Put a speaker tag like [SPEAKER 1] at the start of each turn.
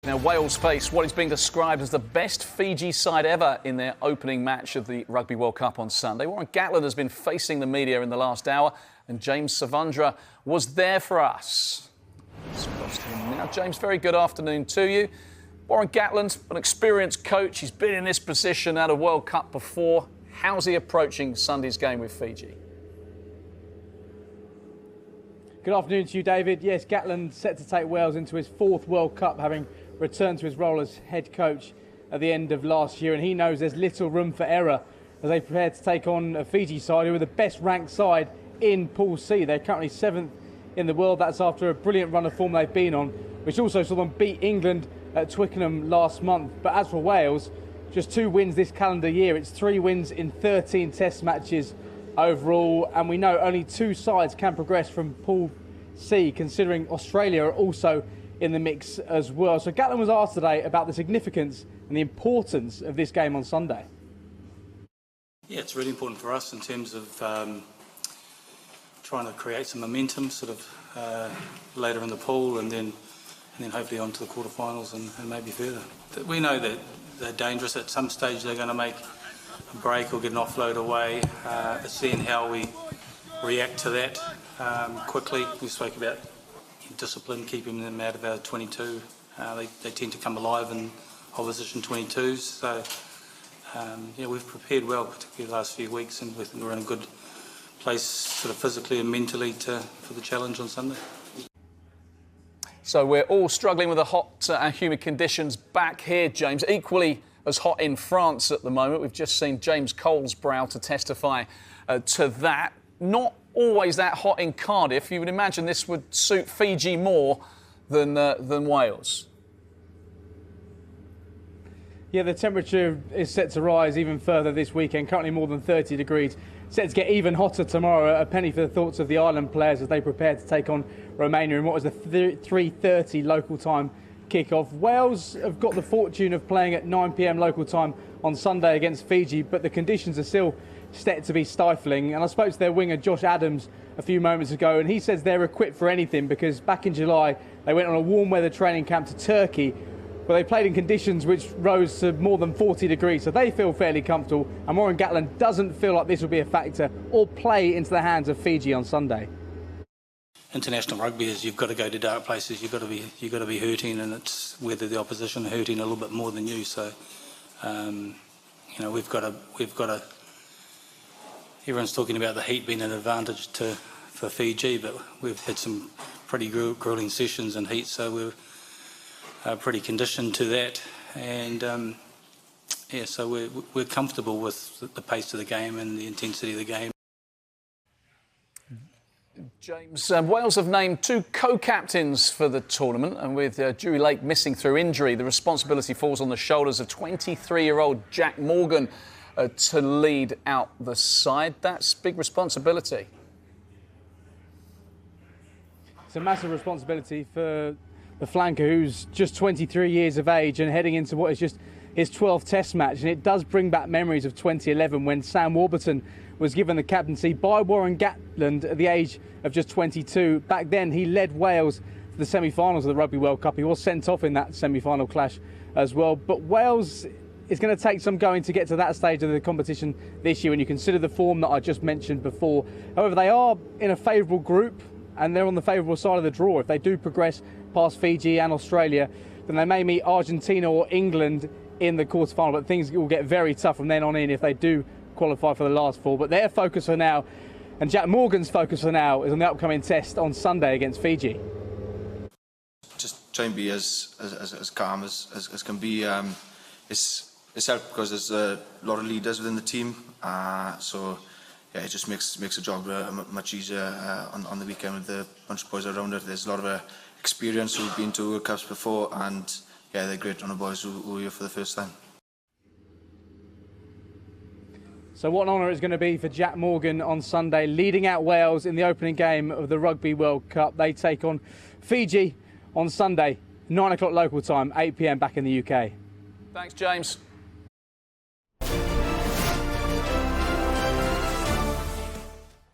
[SPEAKER 1] Now, Wales face what is being described as the best Fiji side ever in their opening match of the Rugby World Cup on Sunday. Warren Gatland has been facing the media in the last hour, and James Savundra was there for us. Now, James, very good afternoon to you. Warren Gatland, an experienced coach. He's been in this position at a World Cup before. How's he approaching Sunday's game with Fiji?
[SPEAKER 2] Good afternoon to you, David. Yes, Gatland set to take Wales into his fourth World Cup, having returned to his role as head coach at the end of last year, and he knows there's little room for error as they prepare to take on a Fiji side who are the best ranked side in Pool C. They're currently 7th in the world. That's after a brilliant run of form they've been on, which also saw them beat England at Twickenham last month. But as for Wales, just 2 wins this calendar year. It's 3 wins in 13 test matches overall, and we know only 2 sides can progress from Pool C, considering Australia are also in the mix as well. So Gatland was asked today about the significance and the importance of this game on Sunday.
[SPEAKER 3] Yeah, it's really important for us in terms of trying to create some momentum sort of later in the pool and then hopefully on to the quarterfinals and maybe further. We know that they're dangerous. At some stage they're going to make a break or get an offload away. It's then how we react to that quickly. We spoke about discipline, keeping them out of our 22. They tend to come alive in opposition 22s. So yeah, we've prepared well, particularly the last few weeks, and we think we're in a good place sort of physically and mentally for the challenge on Sunday.
[SPEAKER 1] So we're all struggling with the hot and humid conditions back here, James. Equally as hot in France at the moment. We've just seen James Colesbrow to testify to that. Not always that hot in Cardiff. You would imagine this would suit Fiji more than Wales.
[SPEAKER 2] Yeah, the temperature is set to rise even further this weekend, currently more than 30 degrees. Set to get even hotter tomorrow. A penny for the thoughts of the Ireland players as they prepare to take on Romania in what was the 3:30 local time kick-off. Wales have got the fortune of playing at 9 p.m. local time on Sunday against Fiji, but the conditions are still set to be stifling. And I spoke to their winger Josh Adams a few moments ago, and he says they're equipped for anything because back in July they went on a warm weather training camp to Turkey where they played in conditions which rose to more than 40 degrees, so they feel fairly comfortable, and Warren Gatland doesn't feel like this will be a factor or play into the hands of Fiji on Sunday.
[SPEAKER 3] International rugby is you've got to go to dark places, you've got to be hurting, and it's whether the opposition are hurting a little bit more than you. So you know, we've got to. Everyone's talking about the heat being an advantage for Fiji, but we've had some pretty grueling sessions in heat, so we're pretty conditioned to that, and yeah, so we're comfortable with the pace of the game and the intensity of the game.
[SPEAKER 1] James, Wales have named 2 co-captains for the tournament, and with Dewey Lake missing through injury, the responsibility falls on the shoulders of 23-year-old Jack Morgan to lead out the side. That's big responsibility.
[SPEAKER 2] It's a massive responsibility for the flanker, who's just 23 years of age and heading into what is just his 12th test match. And it does bring back memories of 2011 when Sam Warburton was given the captaincy by Warren Gatland at the age of just 22. Back then, he led Wales to the semi-finals of the Rugby World Cup. He was sent off in that semi-final clash as well. But Wales is going to take some going to get to that stage of the competition this year when you consider the form that I just mentioned before. However, they are in a favourable group and they're on the favourable side of the draw. If they do progress past Fiji and Australia, then they may meet Argentina or England in the quarterfinal, but things will get very tough from then on in if they do qualify for the last 4. But their focus for now, and Jack Morgan's focus for now, is on the upcoming test on Sunday against Fiji.
[SPEAKER 4] Just try and be as calm as can be. It's helped because there's a lot of leaders within the team, so yeah, it just makes the job much easier on the weekend with the bunch of boys around it. There's a lot of experience who've been to World Cups before, and yeah, they're great on the boys who are here for the first time.
[SPEAKER 2] So what an honour it's going to be for Jack Morgan on Sunday, leading out Wales in the opening game of the Rugby World Cup. They take on Fiji on Sunday, 9 o'clock local time, 8 p.m. back in the UK.
[SPEAKER 1] Thanks, James.